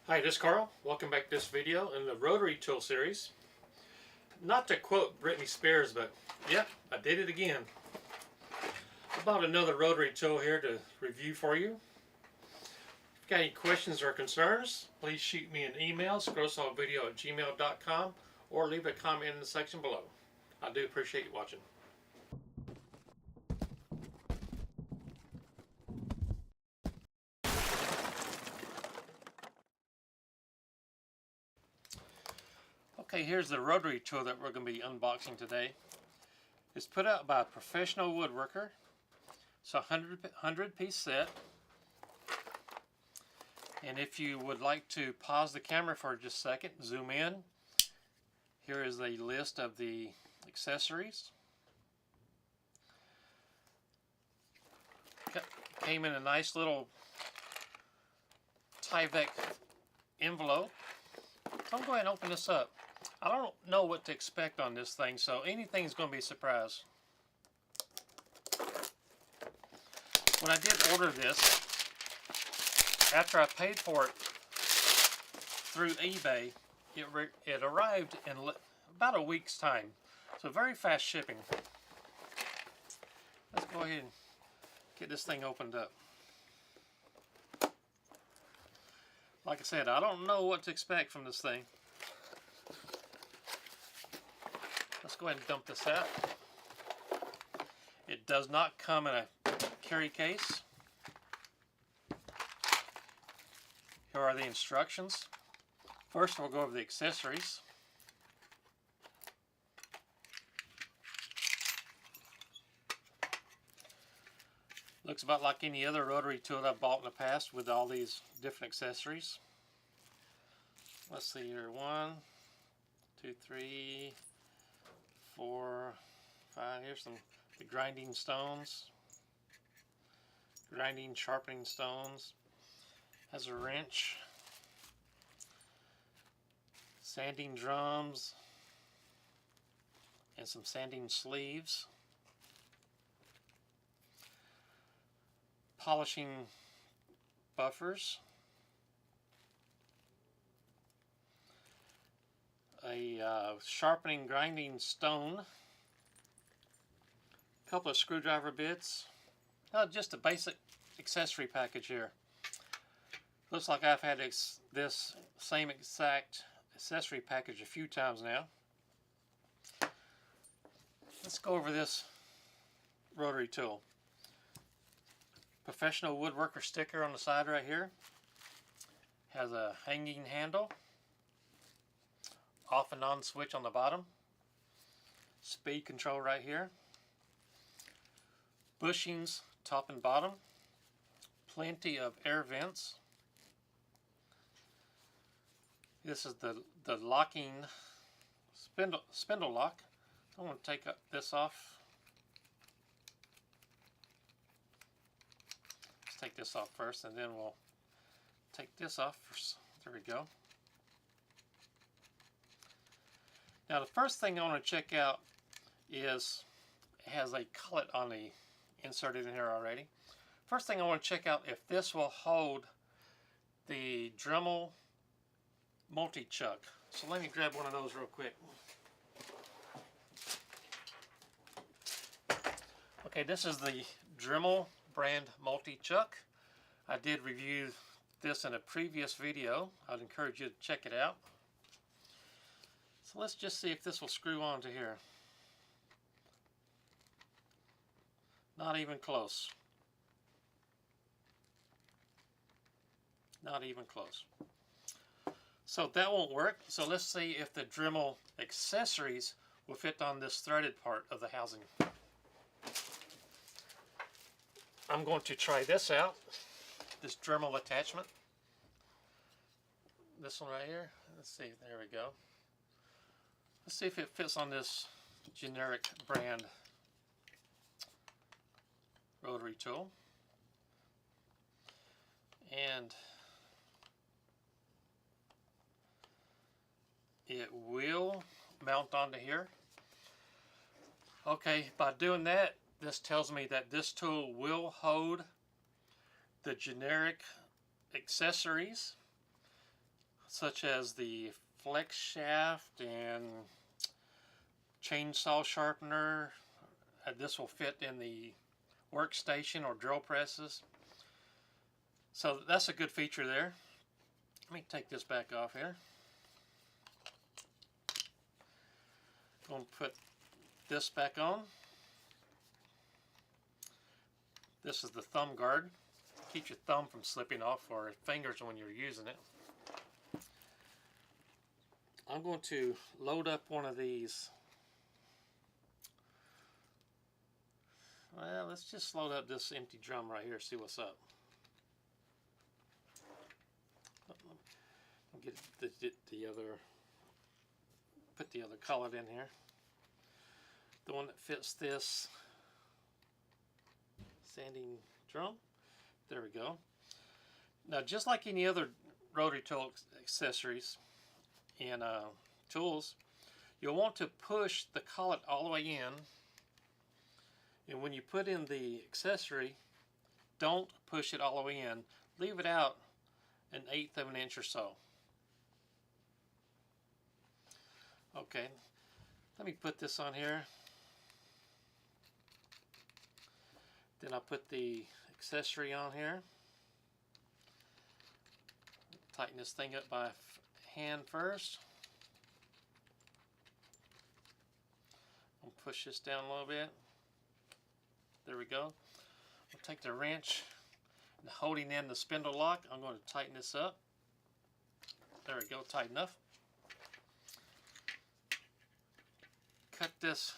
Hi, this is Carl. Welcome back to this video in the Rotary tool series. Not to quote Britney Spears, but yep, I did it again. I bought another Rotary tool here to review for you. If you got any questions or concerns, please shoot me an email, scrollsawvideo@gmail.com, or leave a comment in the section below. I do appreciate you watching. Okay, here's the Rotary tool that we're going to be unboxing today. It's put out by Professional Woodworker. It's a 100 piece set. And if you would like to pause the camera for just a second, zoom in. Here is a list of the accessories. Came in a nice little Tyvek envelope. So I'm going to open this up. I don't know what to expect on this thing, so anything's going to be a surprise. When I did order this, after I paid for it through eBay, it arrived in about a week's time. So very fast shipping. Let's go ahead and get this thing opened up. Like I said, I don't know what to expect from this thing. Let's go ahead and dump this out. It does not come in a carry case. Here are the instructions. First, we'll go over the accessories. Looks about like any other rotary tool that I've bought in the past with all these different accessories. Let's see here. 1, 2, 3, 4, 5. Here's the grinding stones. Grinding, sharpening stones. Has a wrench. Sanding drums. And some sanding sleeves. Polishing buffers. A sharpening grinding stone. A couple of screwdriver bits. Just a basic accessory package here. Looks like I've had this same exact accessory package a few times now. Let's go over this rotary tool. Professional Woodworker sticker on the side right here. Has a hanging handle. Off and on switch on the bottom. Speed control right here. Bushings top and bottom. Plenty of air vents. This is the locking spindle lock. I'm going to take this off. Let's take this off first, and then we'll take this off first. There we go. Now the first thing I want to check out is it has a collet on the inserted in here already. First thing I want to check out if this will hold the Dremel multi-chuck. So let me grab one of those real quick. Okay, this is the Dremel brand multi-chuck. I did review this in a previous video. I'd encourage you to check it out. So let's just see if this will screw onto here. Not even close. Not even close. So that won't work. So let's see if the Dremel accessories will fit on this threaded part of the housing. I'm going to try this out. This Dremel attachment. This one right here. Let's see. There we go. Let's see if it fits on this generic brand rotary tool. And it will mount onto here. Okay, by doing that, this tells me that this tool will hold the generic accessories such as the flex shaft and chainsaw sharpener. This will fit in the workstation or drill presses. So that's a good feature there. Let me take this back off here. I'm going to put this back on. This is the thumb guard. Keep your thumb from slipping off or fingers when you're using it. I'm going to load up one of these. Well, let's just load up this empty drum right here, see what's up. I'll get the other, put the other collet in here. The one that fits this sanding drum. There we go. Now, just like any other rotary tool accessories and tools, you'll want to push the collet all the way in. And when you put in the accessory, don't push it all the way in. Leave it out 1/8 of an inch or so. Okay, let me put this on here. Then I'll put the accessory on here. Tighten this thing up by hand first. I'll push this down a little bit. There we go. I'll take the wrench and holding in the spindle lock, I'm going to tighten this up. There we go, tight enough. Cut this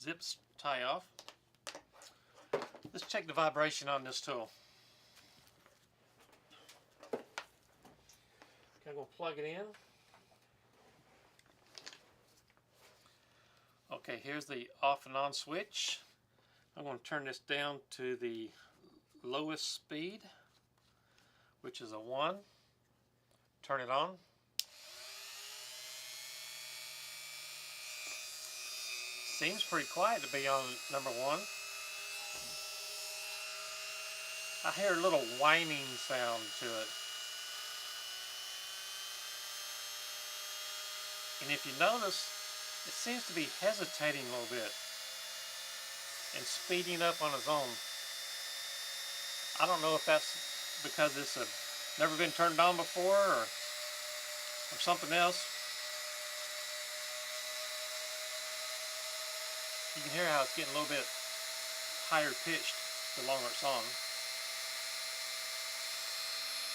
zip tie off. Let's check the vibration on this tool. Okay, I'm going to plug it in. Okay, here's the off and on switch. I'm going to turn this down to the lowest speed, which is a 1. Turn it on. Seems pretty quiet to be on number 1. I hear a little whining sound to it. And if you notice, it seems to be hesitating a little bit and speeding up on its own. I don't know if that's because it's never been turned on before or something else. You can hear how it's getting a little bit higher pitched the longer it's on.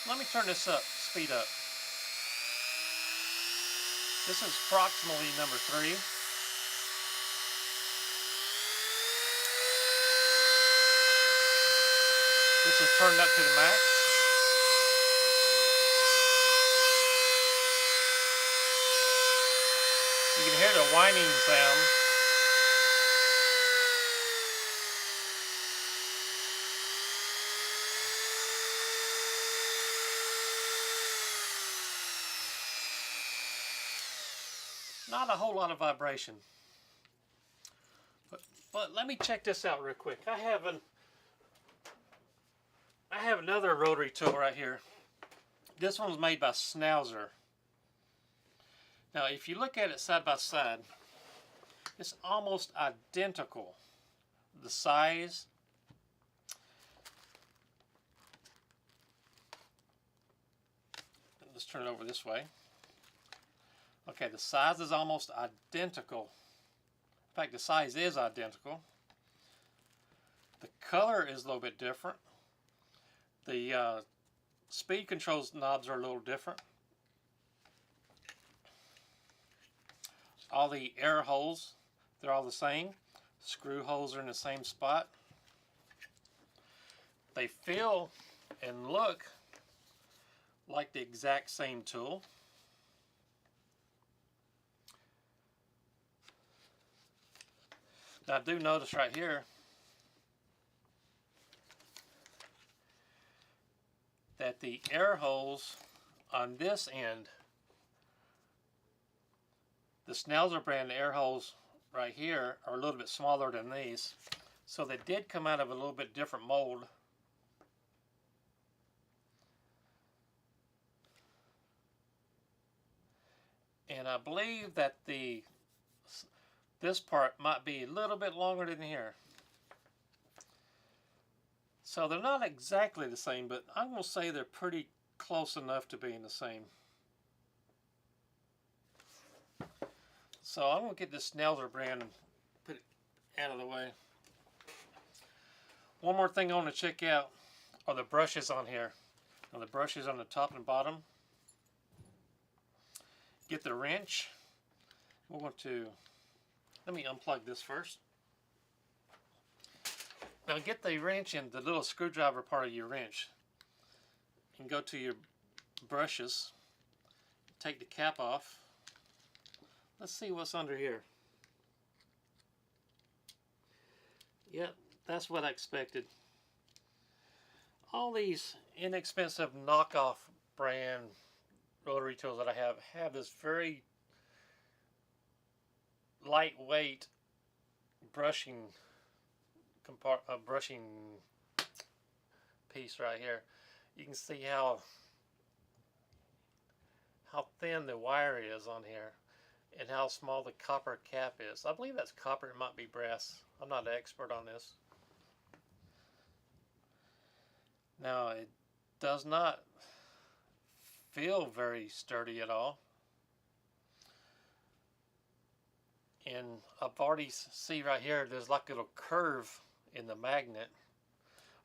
Let me turn this up, speed up. This is approximately number 3. This is turned up to the max. You can hear the whining sound. Not a whole lot of vibration. But let me check this out real quick. I have another rotary tool right here. This one's made by Schnauzer. Now, if you look at it side by side, it's almost identical. The size, let's turn it over this way. Okay, the size is almost identical. In fact, the size is identical. The color is a little bit different. The speed controls knobs are a little different. All the air holes, they're all the same. Screw holes are in the same spot. They feel and look like the exact same tool. Now I do notice right here that the air holes on this end, the Schnauzer brand air holes right here are a little bit smaller than these. So they did come out of a little bit different mold. And I believe that this part might be a little bit longer than here. So they're not exactly the same, but I'm going to say they're pretty close enough to being the same. So I'm going to get this Snelzer brand and put it out of the way. One more thing I want to check out are the brushes on here. Now the brushes on the top and bottom. Get the wrench. We're going to, let me unplug this first. Now get the wrench and the little screwdriver part of your wrench. And go to your brushes. Take the cap off. Let's see what's under here. Yep, that's what I expected. All these inexpensive knockoff brand rotary tools that I have this very lightweight brushing piece right here. You can see how thin the wire is on here and how small the copper cap is. I believe that's copper, it might be brass. I'm not an expert on this. Now it does not feel very sturdy at all. And I've already see right here there's like a little curve in the magnet.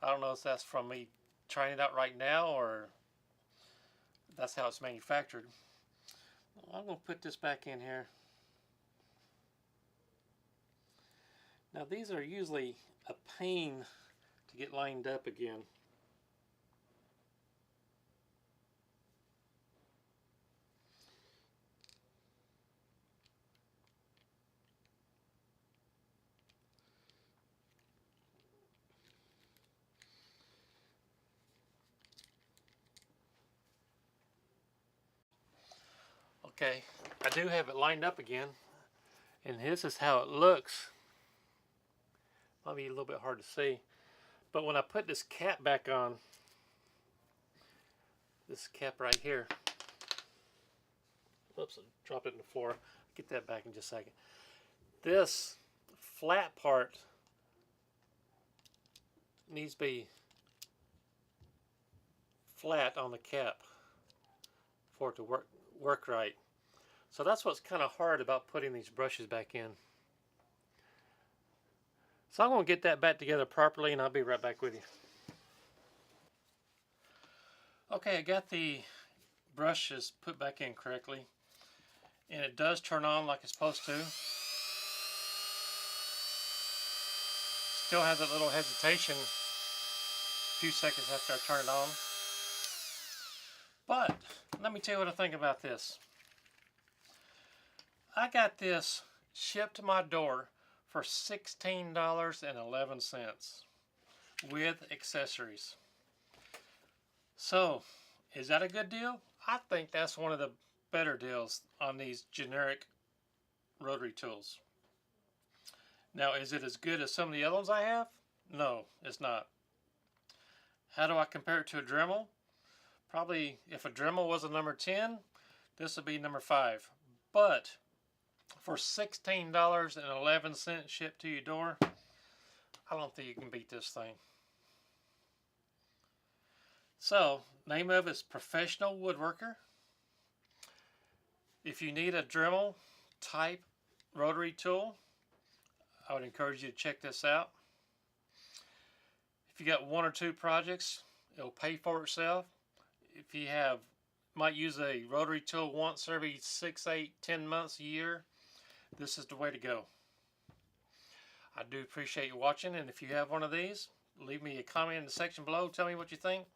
I don't know if that's from me trying it out right now or that's how it's manufactured. I'm going to put this back in here. Now these are usually a pain to get lined up again. Okay, I do have it lined up again, and this is how it looks. Might be a little bit hard to see, but when I put this cap back on, this cap right here, oops, I dropped it in the floor. Get that back in just a second. This flat part needs to be flat on the cap for it to work right. So that's what's kind of hard about putting these brushes back in. So I'm going to get that back together properly and I'll be right back with you. Okay, I got the brushes put back in correctly. And it does turn on like it's supposed to. Still has a little hesitation a few seconds after I turn it on. But let me tell you what I think about this. I got this shipped to my door for $16.11 with accessories. So, is that a good deal? I think that's one of the better deals on these generic rotary tools. Now, is it as good as some of the other ones I have? No, it's not. How do I compare it to a Dremel? Probably, if a Dremel was a number 10, this would be number 5. But for $16.11 shipped to your door, I don't think you can beat this thing. So, name of it is Professional Woodworker. If you need a Dremel type rotary tool, I would encourage you to check this out. If you got 1 or 2 projects, it'll pay for itself. If you might use a rotary tool once every 6, 8, 10 months, a year, this is the way to go. I do appreciate you watching, and if you have one of these, leave me a comment in the section below. Tell me what you think.